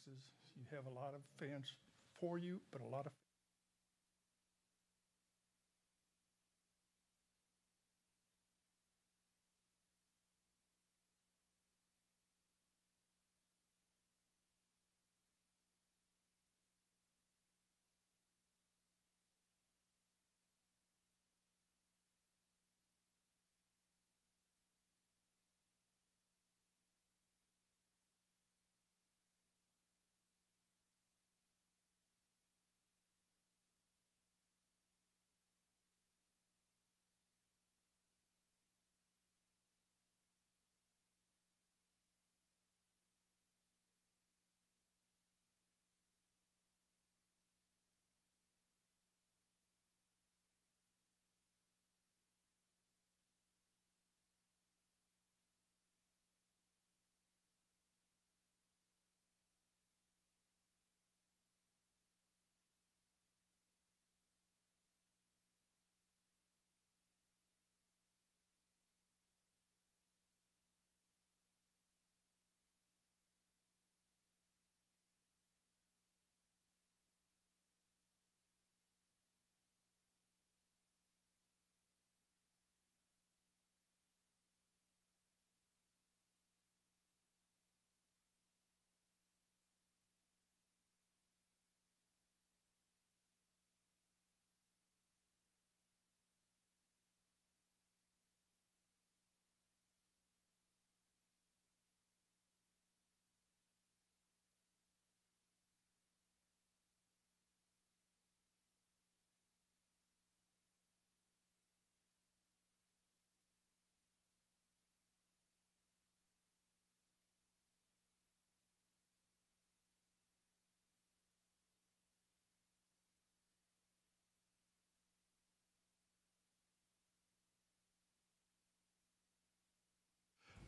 Texas. You have a lot of fans for you, but a lot of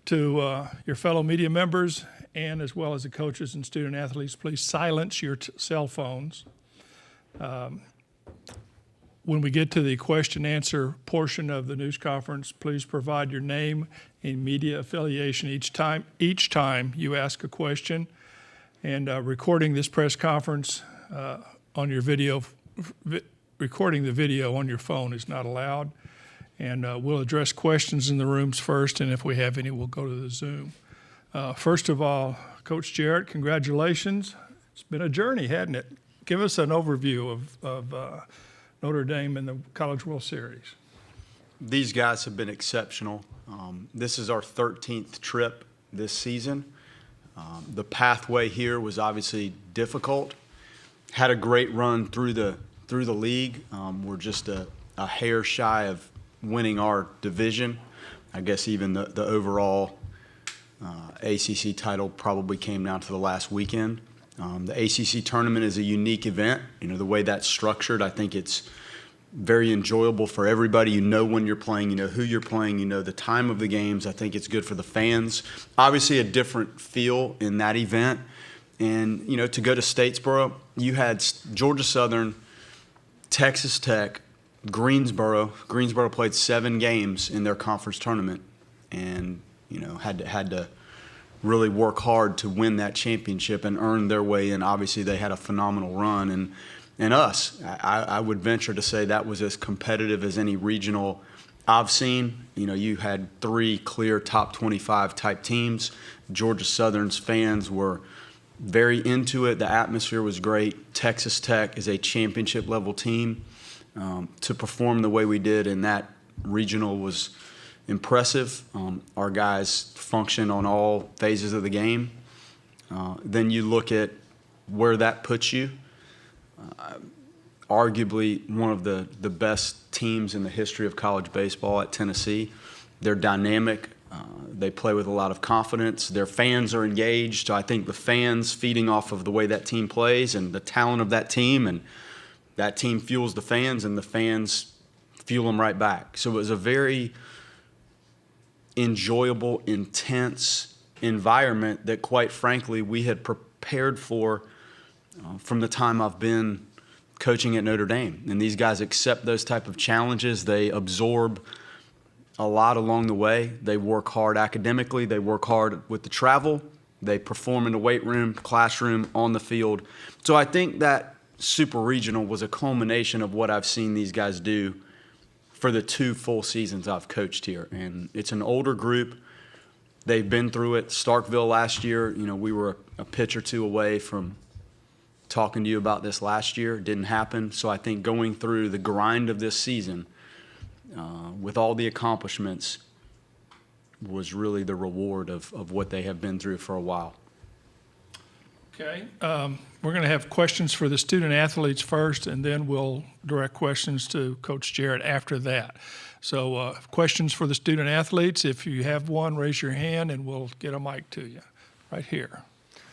to your fellow media members and as well as the coaches and student athletes, please silence your cell phones. When we get to the question answer portion of the news conference, please provide your name and media affiliation each time you ask a question. And recording this press conference on your video, recording the video on your phone is not allowed. And we'll address questions in the rooms first, and if we have any, we'll go to the Zoom. First of all, Coach Jarrett, congratulations. It's been a journey, hasn't it? Give us an overview of Notre Dame in the College World Series. These guys have been exceptional. This is our 13th trip this season. The pathway here was obviously difficult. Had a great run through the league. We're just a hair shy of winning our division. I guess even the overall ACC title probably came down to the last weekend. The ACC tournament is a unique event. You know, the way that's structured, I think it's very enjoyable for everybody. You know when you're playing, you know who you're playing, you know the time of the games. I think it's good for the fans. Obviously a different feel in that event. And, you know, to go to Statesboro, you had Georgia Southern, Texas Tech, Greensboro. Greensboro played 7 games in their conference tournament and, you know, had to really work hard to win that championship and earn their way in. Obviously, they had a phenomenal run. And us, I would venture to say that was as competitive as any regional I've seen. You know, you had 3 clear top 25 type teams. Georgia Southern's fans were very into it. The atmosphere was great. Texas Tech is a championship level team. To perform the way we did in that regional was impressive. Our guys functioned on all phases of the game. Then you look at where that puts you. Arguably one of the best teams in the history of college baseball at Tennessee. They're dynamic. They play with a lot of confidence. Their fans are engaged. So I think the fans feeding off of the way that team plays and the talent of that team, and that team fuels the fans and the fans fuel them right back. So it was a very enjoyable, intense environment that, quite frankly, we had prepared for from the time I've been coaching at Notre Dame. And these guys accept those type of challenges. They absorb a lot along the way. They work hard academically. They work hard with the travel. They perform in the weight room, classroom, on the field. So I think that Super Regional was a culmination of what I've seen these guys do for the 2 full seasons I've coached here. And it's an older group. They've been through it. Starkville last year, we were a pitch or 2 away from talking to you about this last year. It didn't happen. So I think going through the grind of this season with all the accomplishments was really the reward of what they have been through for a while. Okay. We're going to have questions for the student athletes first, and then we'll direct questions to Coach Jarrett after that. So questions for the student athletes. If you have one, raise your hand, and we'll get a mic to you right here.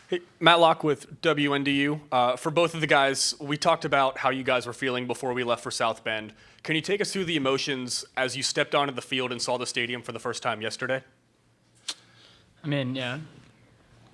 Hey, Matt Locke with WNDU. For both of the guys, we talked about how you guys were feeling before we left for South Bend. Can you take us through the emotions as you stepped onto the field and saw the stadium for the first time yesterday? I mean, yeah.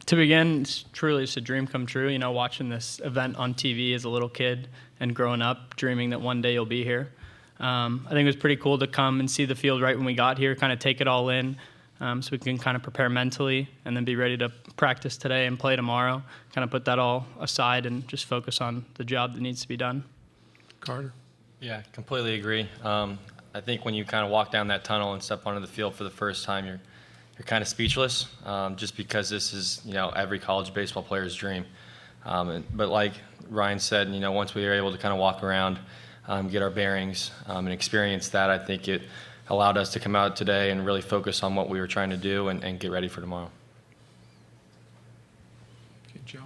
To begin, it's truly just a dream come true, watching this event on TV as a little kid and growing up, dreaming that one day you'll be here. I think it was pretty cool to come and see the field right when we got here, kind of take it all in, so we can kind of prepare mentally and then be ready to practice today and play tomorrow, kind of put that all aside and just focus on the job that needs to be done. Carter. Yeah, completely agree. I think when you kind of walk down that tunnel and step onto the field for the first time, you're kind of speechless, just because this is, every college baseball player's dream. But like Ryan said, once we were able to kind of walk around, get our bearings, and experience that, I think it allowed us to come out today and really focus on what we were trying to do and get ready for tomorrow. Okay, Joe.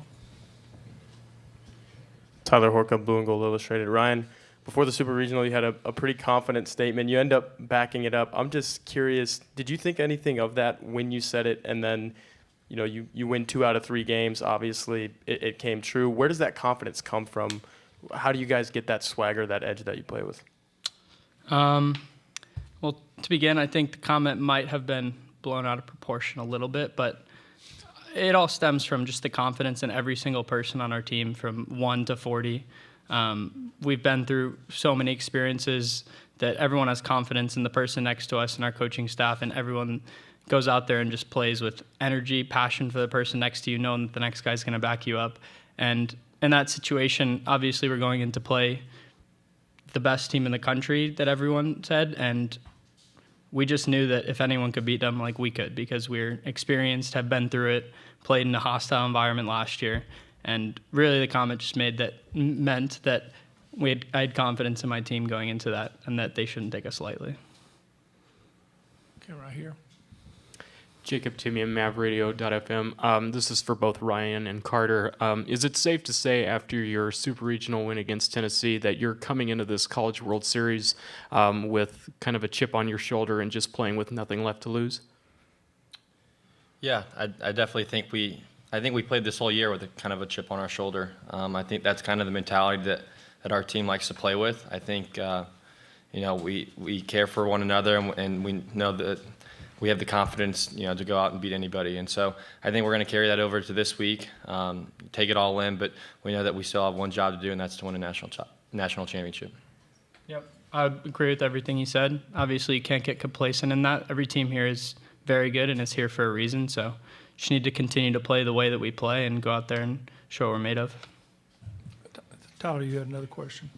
Tyler Horka, Blue and Gold Illustrated. Ryan, before the Super Regional, you had a pretty confident statement. You end up backing it up. I'm just curious, did you think anything of that when you said it? And then, you win 2 out of 3 games. Obviously, it came true. Where does that confidence come from? How do you guys get that swagger, that edge that you play with? Well, to begin, I think the comment might have been blown out of proportion a little bit, but it all stems from just the confidence in every single person on our team from 1 to 40. We've been through so many experiences that everyone has confidence in the person next to us and our coaching staff, and everyone goes out there and just plays with energy, passion for the person next to you, knowing that the next guy's going to back you up. And in that situation, obviously we're going into play the best team in the country that everyone said, and we just knew that if anyone could beat them, we could, because we're experienced, have been through it, played in a hostile environment last year. And really the comment just meant that I had confidence in my team going into that and that they shouldn't take us lightly. Okay, right here. Jacob Timian, MavRadio.fm. This is for both Ryan and Carter. Is it safe to say after your Super Regional win against Tennessee that you're coming into this College World Series with kind of a chip on your shoulder and just playing with nothing left to lose? Yeah, I definitely think we played this whole year with a kind of a chip on our shoulder. I think that's kind of the mentality that our team likes to play with. I think, we care for one another, and we know that we have the confidence, to go out and beat anybody. And so I think we're going to carry that over to this week, take it all in, but we know that we still have one job to do, and that's to win a national championship. Yep, I agree with everything you said. Obviously, you can't get complacent in that. Every team here is very good and is here for a reason, so just need to continue to play the way that we play and go out there and show what we're made of. Tyler, you had another question.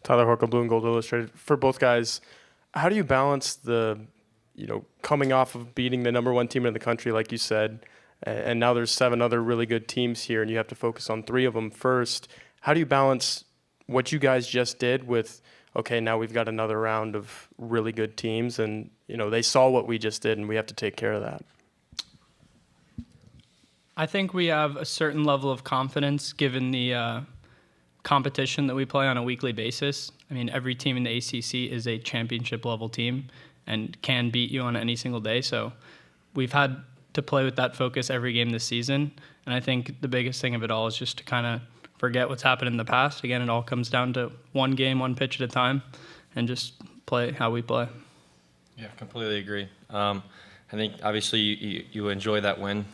Tyler Horka, Blue and Gold Illustrated. For both guys, how do you balance the, coming off of beating the number 1 team in the country, like you said, and now there's 7 other really good teams here, and you have to focus on 3 of them first. How do you balance what you guys just did with, okay, now we've got another round of really good teams, and, they saw what we just did, and we have to take care of that? I think we have a certain level of confidence given the competition that we play on a weekly basis. I mean, every team in the ACC is a championship level team and can beat you on any single day. So we've had to play with that focus every game this season. And I think the biggest thing of it all is just to kind of forget what's happened in the past. Again, it all comes down to one game, one pitch at a time, and just play how we play. Yeah, completely agree. I think obviously you enjoy that win,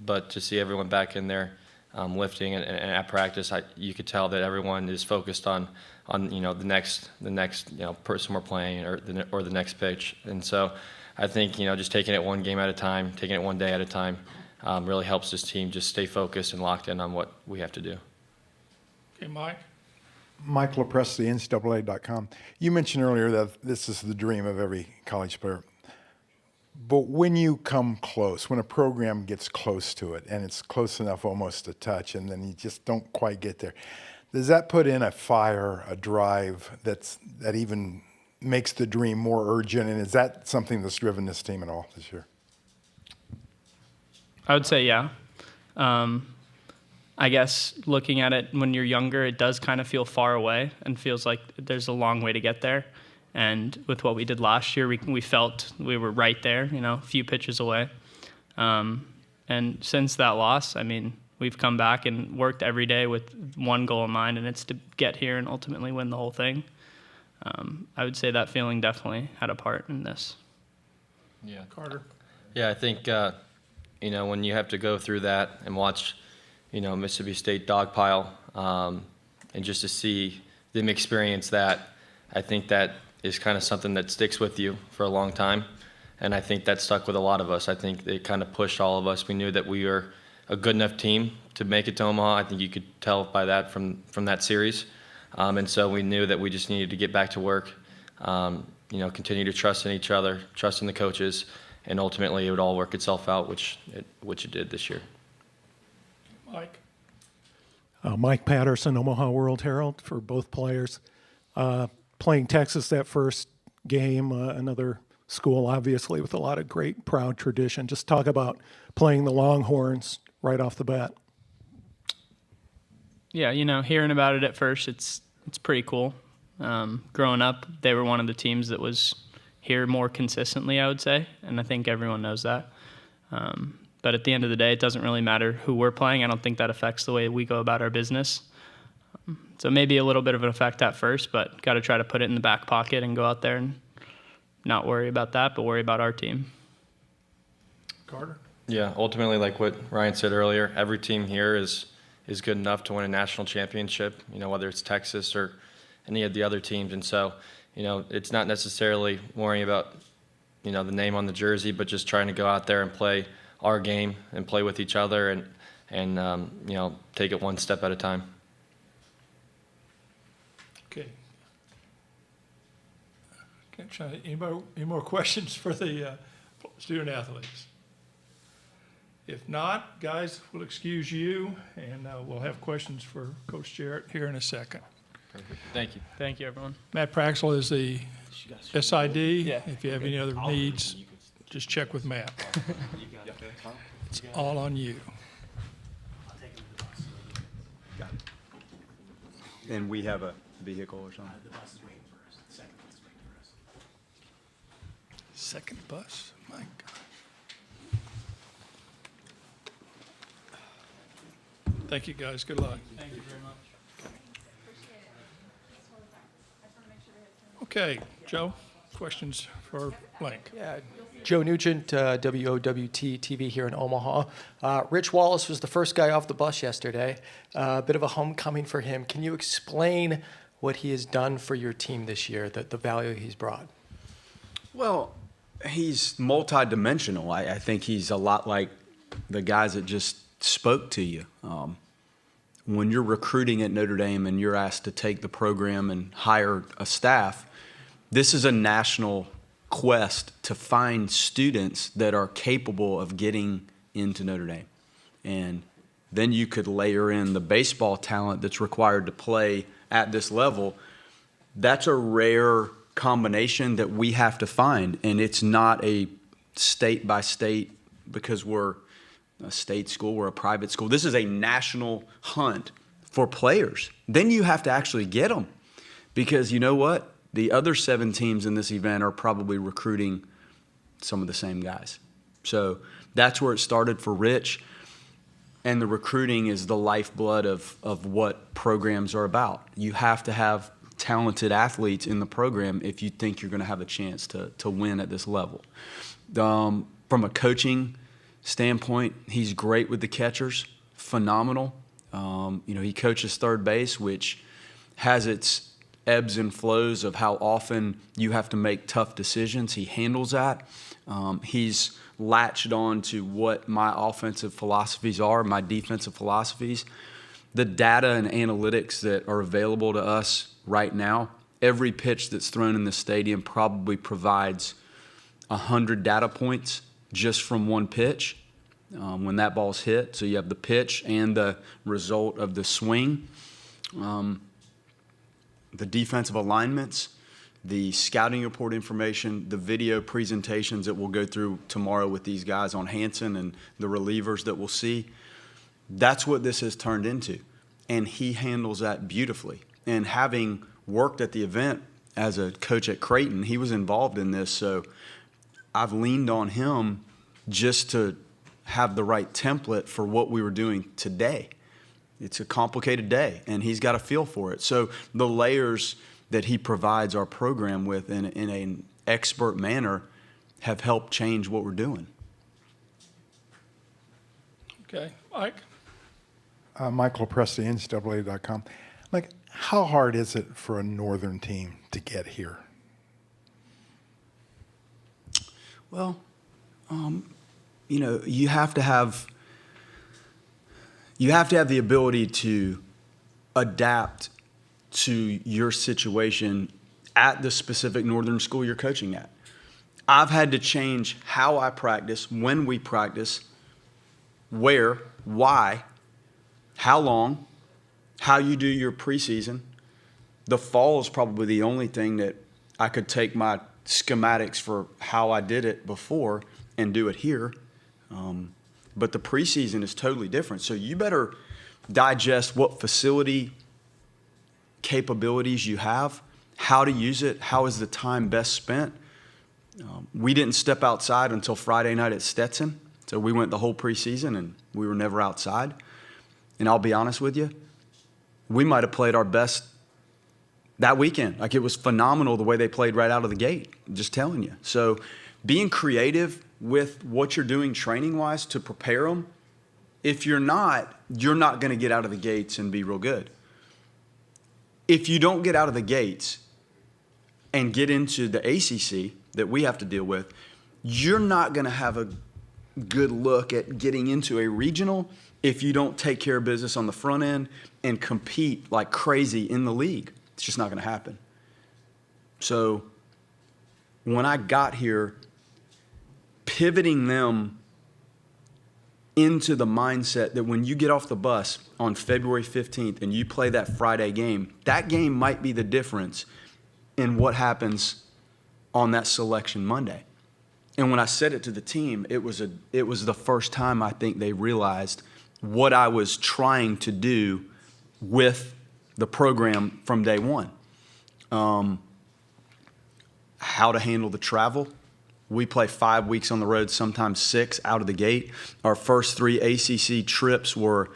but to see everyone back in there lifting and at practice, you could tell that everyone is focused on the next person we're playing or the next pitch. And so I think, just taking it one game at a time, taking it one day at a time, really helps this team just stay focused and locked in on what we have to do. Okay, Mike? Mike LaPresse, NCAA.com. You mentioned earlier that this is the dream of every college player. But when you come close, when a program gets close to it, and it's close enough almost to touch, and then you just don't quite get there, does that put in a fire, a drive that even makes the dream more urgent? And is that something that's driven this team at all this year? I would say yeah. I guess looking at it when you're younger, it does kind of feel far away and feels like there's a long way to get there. And with what we did last year, we felt we were right there, a few pitches away. And since that loss, I mean, we've come back and worked every day with one goal in mind, and it's to get here and ultimately win the whole thing. I would say that feeling definitely had a part in this. Yeah. Carter? Yeah, I think, when you have to go through that and watch, Mississippi State dogpile, and just to see them experience that, I think that is kind of something that sticks with you for a long time. And I think that stuck with a lot of us. I think it kind of pushed all of us. We knew that we were a good enough team to make it to Omaha. I think you could tell by that from that series. And so we knew that we just needed to get back to work, continue to trust in each other, trust in the coaches, and ultimately it would all work itself out, which it did this year. Mike? Mike Patterson, Omaha World Herald, for both players. Playing Texas that first game, another school obviously with a lot of great, proud tradition. Just talk about playing the Longhorns right off the bat. Yeah, hearing about it at first, it's pretty cool. Growing up, they were one of the teams that was here more consistently, I would say, and I think everyone knows that. But at the end of the day, it doesn't really matter who we're playing. I don't think that affects the way we go about our business. So maybe a little bit of an effect at first, but got to try to put it in the back pocket and go out there and not worry about that, but worry about our team. Carter? Yeah, ultimately, like what Ryan said earlier, every team here is good enough to win a national championship, whether it's Texas or any of the other teams. And so, it's not necessarily worrying about, the name on the jersey, but just trying to go out there and play our game and play with each other and take it one step at a time. Okay. Any more questions for the student athletes? If not, guys, we'll excuse you, and we'll have questions for Coach Jarrett here in a second. Perfect. Thank you. Thank you, everyone. Matt Praxel is the SID. Yeah. If you have any other needs, just check with Matt. It's all on you. And we have a vehicle or something? Second bus? My gosh. Thank you, guys. Good luck. Thank you very much. Okay, Joe, questions for Blank? Yeah, Joe Nugent, WOWT TV here in Omaha. Rich Wallace was the first guy off the bus yesterday. A bit of a homecoming for him. Can you explain what he has done for your team this year, the value he's brought? Well, he's multidimensional. I think he's a lot like the guys that just spoke to you. When you're recruiting at Notre Dame and you're asked to take the program and hire a staff, this is a national quest to find students that are capable of getting into Notre Dame. And then you could layer in the baseball talent that's required to play at this level. That's a rare combination that we have to find, and it's not a state by state because we're a state school, we're a private school. This is a national hunt for players. Then you have to actually get them, because you know what? The other 7 teams in this event are probably recruiting some of the same guys. So that's where it started for Rich, and the recruiting is the lifeblood of what programs are about. You have to have talented athletes in the program if you think you're going to have a chance to win at this level. From a coaching standpoint, he's great with the catchers, phenomenal. He coaches third base, which has its ebbs and flows of how often you have to make tough decisions. He handles that. He's latched on to what my offensive philosophies are, my defensive philosophies. The data and analytics that are available to us right now, every pitch that's thrown in the stadium probably provides 100 data points just from one pitch when that ball's hit. So you have the pitch and the result of the swing. The defensive alignments, the scouting report information, the video presentations that we'll go through tomorrow with these guys on Hansen and the relievers that we'll see. That's what this has turned into. And he handles that beautifully. And having worked at the event as a coach at Creighton, he was involved in this. So I've leaned on him just to have the right template for what we were doing today. It's a complicated day, and he's got a feel for it. So the layers that he provides our program with in an expert manner have helped change what we're doing. Okay, Mike? Michael Presti, NCAA.com. Like, how hard is it for a Northern team to get here? Well, you have to have the ability to adapt to your situation at the specific Northern school you're coaching at. I've had to change how I practice, when we practice, where, why, how long, how you do your preseason. The fall is probably the only thing that I could take my schematics for how I did it before and do it here. But the preseason is totally different. So you better digest what facility capabilities you have, how to use it, how is the time best spent. We didn't step outside until Friday night at Stetson. So we went the whole preseason and we were never outside. And I'll be honest with you, we might have played our best that weekend. Like, it was phenomenal the way they played right out of the gate, I'm just telling you. So being creative with what you're doing training-wise to prepare them, if you're not going to get out of the gates and be real good. If you don't get out of the gates and get into the ACC that we have to deal with, you're not going to have a good look at getting into a regional if you don't take care of business on the front end and compete like crazy in the league. It's just not going to happen. So when I got here, pivoting them into the mindset that when you get off the bus on February 15th and you play that Friday game, that game might be the difference in what happens on that selection Monday. And when I said it to the team, it was the first time I think they realized what I was trying to do with the program from day one. How to handle the travel. We play 5 weeks on the road, sometimes 6 out of the gate. Our first 3 ACC trips were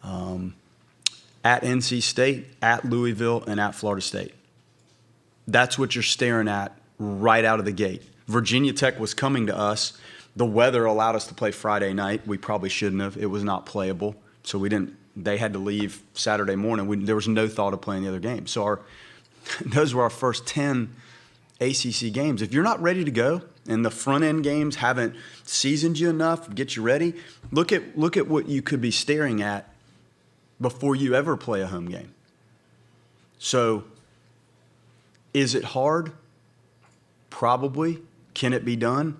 at NC State, at Louisville, and at Florida State. That's what you're staring at right out of the gate. Virginia Tech was coming to us. The weather allowed us to play Friday night. We probably shouldn't have. It was not playable. So we didn't. They had to leave Saturday morning. There was no thought of playing the other game. So those were our first 10 ACC games. If you're not ready to go and the front end games haven't seasoned you enough to get you ready, look at what you could be staring at before you ever play a home game. So is it hard? Probably. Can it be done?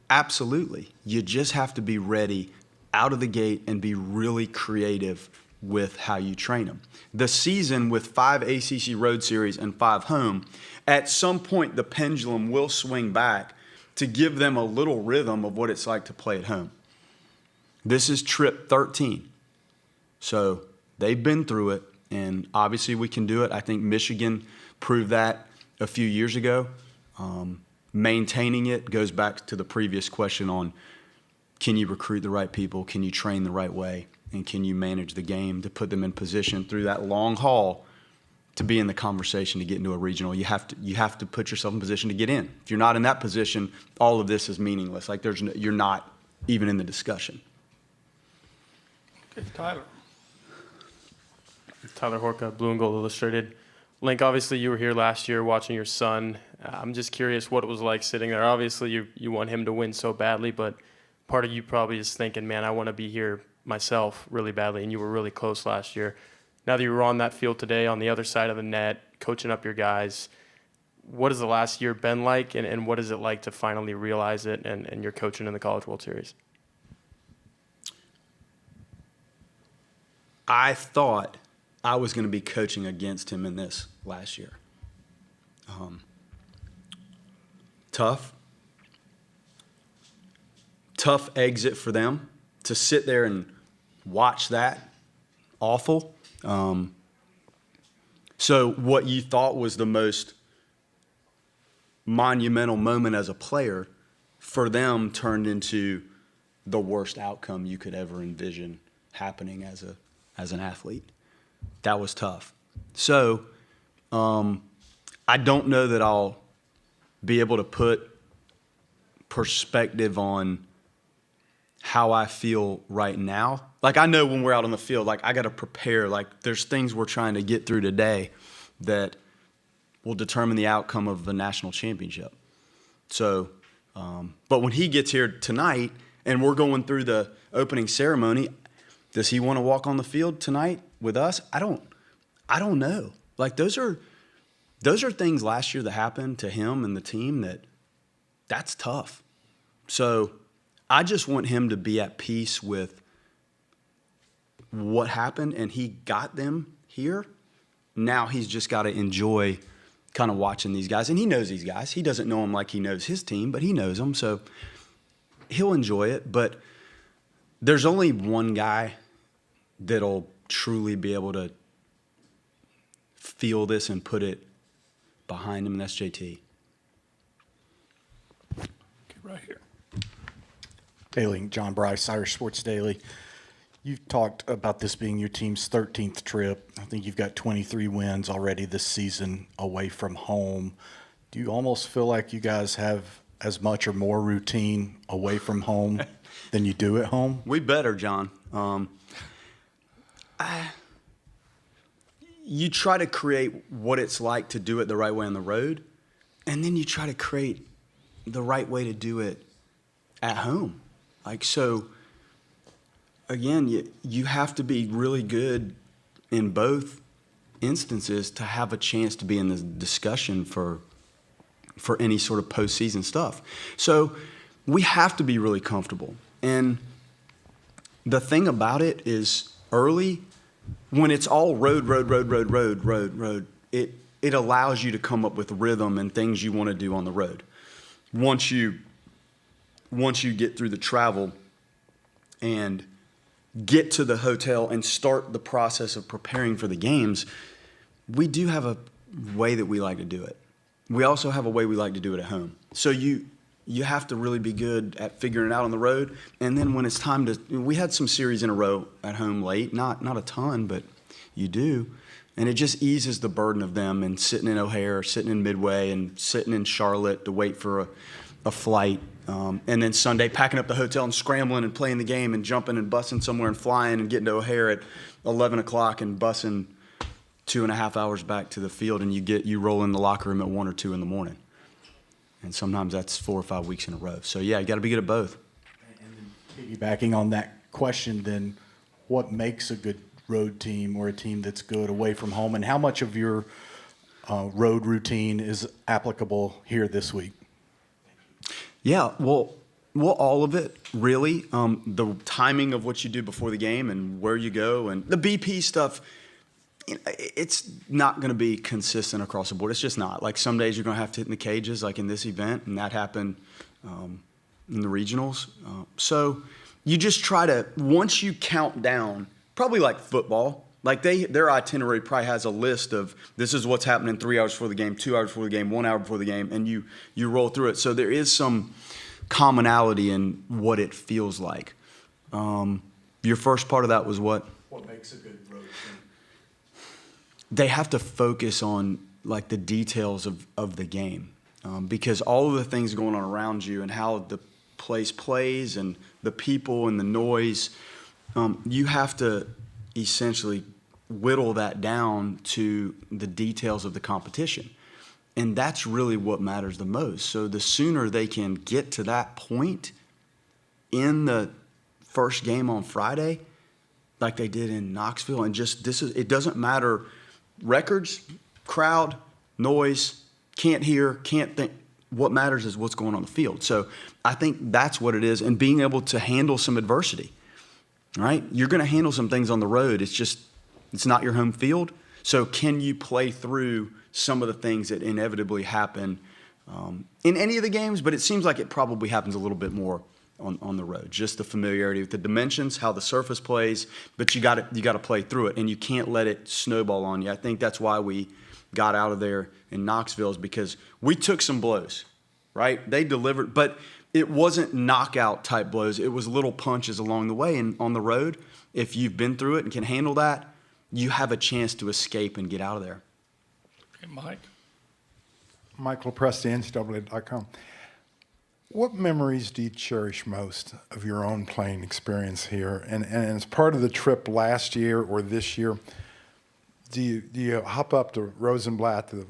Absolutely. You just have to be ready out of the gate and be really creative with how you train them. The season with 5 ACC road series and 5 home, at some point the pendulum will swing back to give them a little rhythm of what it's like to play at home. This is trip 13. So they've been through it, and obviously we can do it. I think Michigan proved that a few years ago. Maintaining it goes back to the previous question on, can you recruit the right people? Can you train the right way? And can you manage the game to put them in position through that long haul to be in the conversation to get into a regional? You have to put yourself in position to get in. If you're not in that position, all of this is meaningless. Like you're not even in the discussion. Okay, Tyler. Tyler Horka, Blue and Gold Illustrated. Link, obviously you were here last year watching your son. I'm just curious what it was like sitting there. Obviously you want him to win so badly, but part of you probably is thinking, man, I want to be here myself really badly, and you were really close last year. Now that you were on that field today on the other side of the net, coaching up your guys, what has the last year been like, and what is it like to finally realize it and you're coaching in the College World Series? I thought I was going to be coaching against him in this last year. Tough exit for them to sit there and watch that. Awful. So what you thought was the most monumental moment as a player for them turned into the worst outcome you could ever envision happening as an athlete. That was tough. So I don't know that I'll be able to put perspective on how I feel right now. Like, I know when we're out on the field, like, I got to prepare. Like, there's things we're trying to get through today that will determine the outcome of the national championship. So, but when he gets here tonight and we're going through the opening ceremony, does he want to walk on the field tonight with us? I don't know. Like, those are things last year that happened to him and the team that's tough. So I just want him to be at peace with what happened, and he got them here. Now he's just got to enjoy kind of watching these guys. And he knows these guys. He doesn't know them like he knows his team, but he knows them. So he'll enjoy it. But there's only one guy that'll truly be able to feel this and put it behind him, and that's JT. Okay, right here. Daily, John Bryce, Irish Sports Daily. You've talked about this being your team's 13th trip. I think you've got 23 wins already this season away from home. Do you almost feel like you guys have as much or more routine away from home than you do at home? We better, John. You try to create what it's like to do it the right way on the road, and then you try to create the right way to do it at home. Like, so, again, you have to be really good in both instances to have a chance to be in the discussion for any sort of postseason stuff. So we have to be really comfortable. And the thing about it is early, when it's all road, it allows you to come up with rhythm and things you want to do on the road. Once you get through the travel and get to the hotel and start the process of preparing for the games, we do have a way that we like to do it. We also have a way we like to do it at home. So you have to really be good at figuring it out on the road. And then when it's time to, we had some series in a row at home late, not a ton, but you do. And it just eases the burden of them and sitting in O'Hare, sitting in Midway, and sitting in Charlotte to wait for a flight. And then Sunday, packing up the hotel and scrambling and playing the game and jumping and bussing somewhere and flying and getting to O'Hare at 11 o'clock and bussing 2.5 hours back to the field, and you roll in the locker room at 1 or 2 in the morning. And sometimes that's 4 or 5 weeks in a row. So, yeah, you got to be good at both. And then piggybacking on that question, then, what makes a good road team or a team that's good away from home, and how much of your road routine is applicable here this week? Yeah, well, all of it, really. The timing of what you do before the game and where you go, and the BP stuff, it's not going to be consistent across the board. It's just not. Like, some days you're going to have to hit in the cages, like in this event, and that happened in the regionals. So you just try to, once you count down, probably like football, like their itinerary probably has a list of this is what's happening 3 hours before the game, 2 hours before the game, 1 hour before the game, and you roll through it. So there is some commonality in what it feels like. Your first part of that was what? What makes a good road team? They have to focus on like the details of the game, because all of the things going on around you and how the place plays and the people and the noise, you have to essentially whittle that down to the details of the competition. And that's really what matters the most. So the sooner they can get to that point in the first game on Friday, like they did in Knoxville, and just it doesn't matter records, crowd, noise, can't hear, can't think. What matters is what's going on the field. So I think that's what it is, and being able to handle some adversity, right? You're going to handle some things on the road. It's not your home field. So can you play through some of the things that inevitably happen in any of the games? But it seems like it probably happens a little bit more on the road. Just the familiarity with the dimensions, how the surface plays, but you got to play through it, and you can't let it snowball on you. I think that's why we got out of there in Knoxville, is because we took some blows, right? They delivered, but it wasn't knockout type blows. It was little punches along the way. And on the road, if you've been through it and can handle that, you have a chance to escape and get out of there. Okay, Mike. Michael Press, NCAA.com. What memories do you cherish most of your own playing experience here? And as part of the trip last year or this year, do you hop up to Rosenblatt, the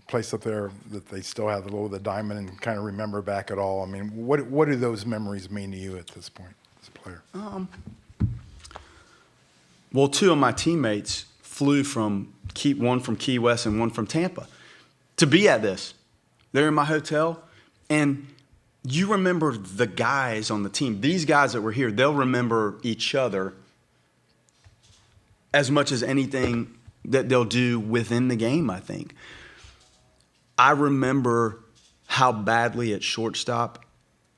place up there that they still have the diamond, and kind of remember back at all? I mean, what do those memories mean to you at this point as a player? Well, two of my teammates flew one from Key West and one from Tampa to be at this. They're in my hotel, and you remember the guys on the team. These guys that were here, they'll remember each other as much as anything that they'll do within the game, I think. I remember how badly at shortstop,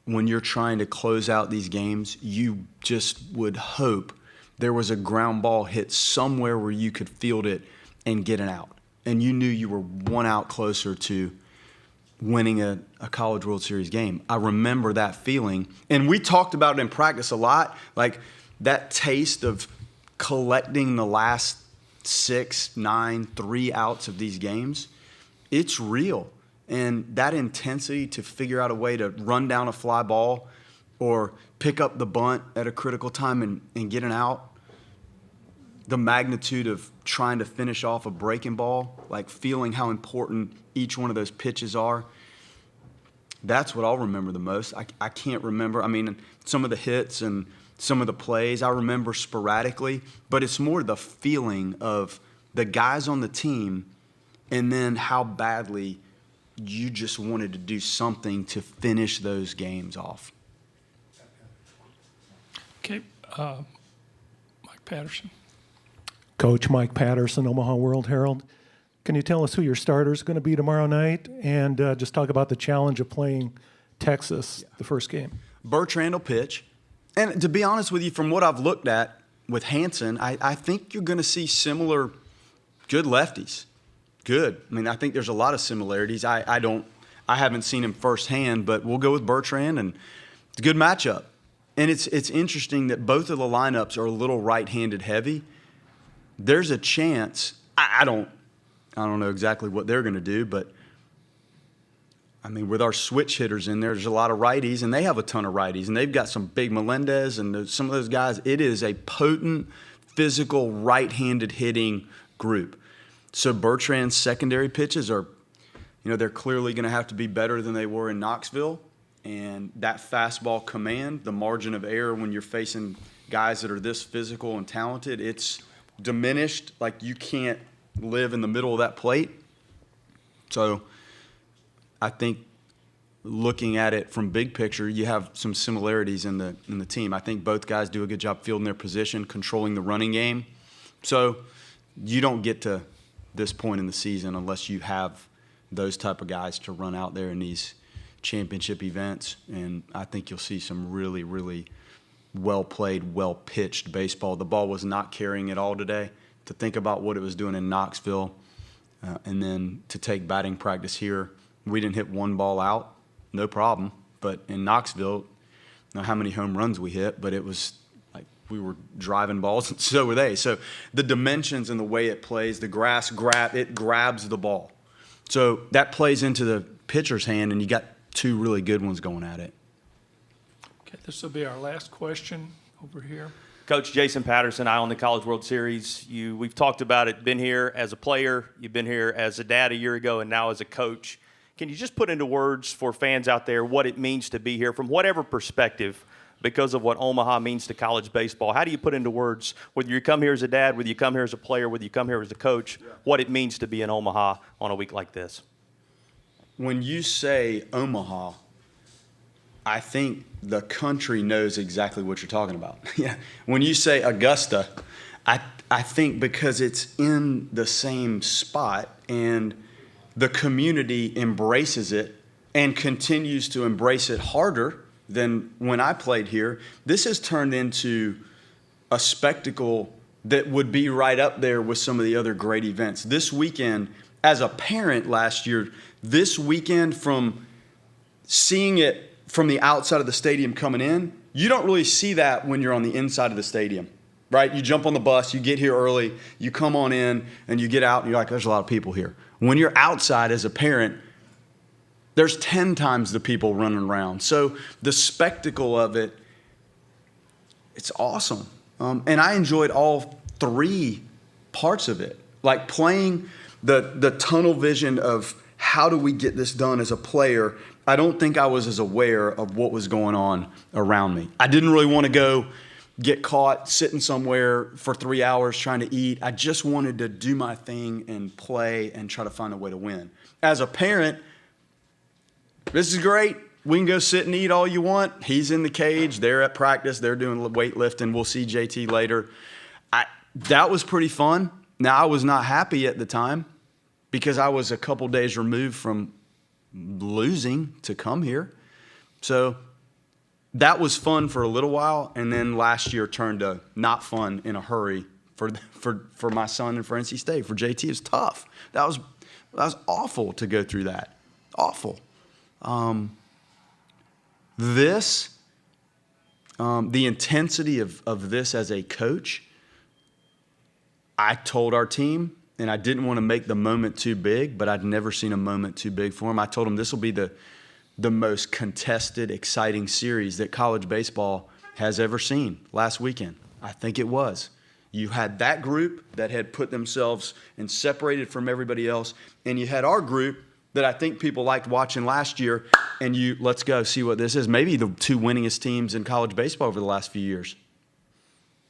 when you're trying to close out these games, you just would hope there was a ground ball hit somewhere where you could field it and get an out. And you knew you were one out closer to winning a College World Series game. I remember that feeling. And we talked about it in practice a lot, like that taste of collecting the last 6, 9, 3 outs of these games. It's real. And that intensity to figure out a way to run down a fly ball or pick up the bunt at a critical time and get an out, the magnitude of trying to finish off a breaking ball, like feeling how important each one of those pitches are, that's what I'll remember the most. I can't remember. I mean, some of the hits and some of the plays I remember sporadically, but it's more the feeling of the guys on the team and then how badly you just wanted to do something to finish those games off. Okay, Mike Patterson. Coach Mike Patterson, Omaha World Herald. Can you tell us who your starter is going to be tomorrow night, and just talk about the challenge of playing Texas the first game? Bertrand will pitch. And to be honest with you, from what I've looked at with Hansen, I think you're going to see similar good lefties. Good. I mean, I think there's a lot of similarities. I haven't seen him firsthand, but we'll go with Bertrand, and it's a good matchup. And it's interesting that both of the lineups are a little right-handed heavy. There's a chance. I don't know exactly what they're going to do, but I mean, with our switch hitters in there, there's a lot of righties, and they have a ton of righties, and they've got some big Melendez and some of those guys. It is a potent, physical, right-handed hitting group. So Bertrand's secondary pitches are, they're clearly going to have to be better than they were in Knoxville. And that fastball command, the margin of error when you're facing guys that are this physical and talented, it's diminished. Like, you can't live in the middle of that plate. So I think looking at it from big picture, you have some similarities in the team. I think both guys do a good job fielding their position, controlling the running game. So you don't get to this point in the season unless you have those type of guys to run out there in these championship events. And I think you'll see some really, really well-played, well-pitched baseball. The ball was not carrying it all today. To think about what it was doing in Knoxville and then to take batting practice here, we didn't hit one ball out, no problem. But in Knoxville, I don't know how many home runs we hit, but it was like we were driving balls, and so were they. So the dimensions and the way it plays, the grass grabs the ball. So that plays into the pitcher's hand, and you got two really good ones going at it. Okay, this will be our last question over here. Coach Jason Patterson, Eye on the College World Series. We've talked about it, been here as a player, you've been here as a dad a year ago, and now as a coach. Can you just put into words for fans out there what it means to be here from whatever perspective because of what Omaha means to college baseball? How do you put into words, whether you come here as a dad, whether you come here as a player, whether you come here as a coach, what it means to be in Omaha on a week like this? When you say Omaha, I think the country knows exactly what you're talking about. Yeah. When you say Augusta, I think because it's in the same spot and the community embraces it and continues to embrace it harder than when I played here, this has turned into a spectacle that would be right up there with some of the other great events. This weekend, as a parent last year, this weekend from seeing it from the outside of the stadium coming in, you don't really see that when you're on the inside of the stadium, right? You jump on the bus, you get here early, you come on in, and you get out, and you're like, there's a lot of people here. When you're outside as a parent, there's 10 times the people running around. So the spectacle of it, it's awesome. And I enjoyed all three parts of it, like playing the tunnel vision of how do we get this done as a player. I don't think I was as aware of what was going on around me. I didn't really want to go get caught sitting somewhere for 3 hours trying to eat. I just wanted to do my thing and play and try to find a way to win. As a parent, this is great. We can go sit and eat all you want. He's in the cage. They're at practice. They're doing weightlifting. We'll see JT later. That was pretty fun. Now, I was not happy at the time because I was a couple days removed from losing to come here. So that was fun for a little while, and then last year turned to not fun in a hurry for my son and for NC State. For JT, it was tough. That was awful to go through that. Awful. The intensity of this as a coach, I told our team, and I didn't want to make the moment too big, but I'd never seen a moment too big for him. I told him this will be the most contested, exciting series that college baseball has ever seen last weekend. I think it was. You had that group that had put themselves and separated from everybody else, and you had our group that I think people liked watching last year, and let's go see what this is. Maybe the two winningest teams in college baseball over the last few years.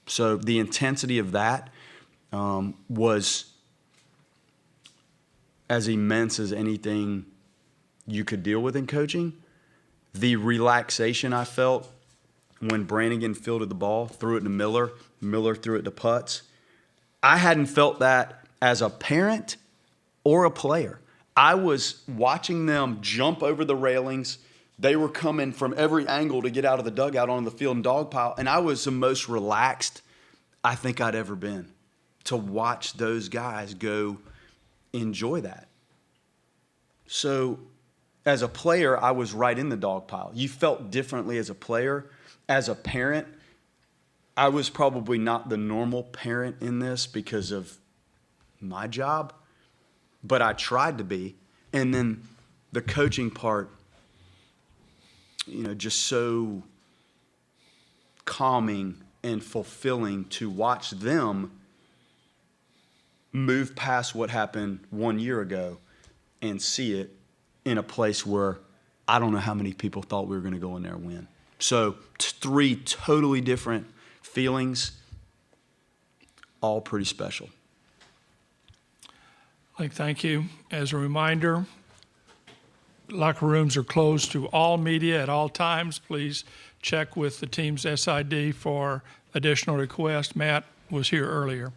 So the intensity of that was as immense as anything you could deal with in coaching. The relaxation I felt when Brannigan fielded the ball, threw it to Miller, Miller threw it to Putz. I hadn't felt that as a parent or a player. I was watching them jump over the railings. They were coming from every angle to get out of the dugout on the field and dog pile, and I was the most relaxed I think I'd ever been to watch those guys go enjoy that. So as a player, I was right in the dog pile. You felt differently as a player. As a parent, I was probably not the normal parent in this because of my job, but I tried to be. And then the coaching part, just so calming and fulfilling to watch them move past what happened 1 year ago and see it in a place where I don't know how many people thought we were going to go in there and win. So 3 totally different feelings, all pretty special. Thank you. As a reminder, locker rooms are closed to all media at all times. Please check with the team's SID for additional requests. Matt was here earlier.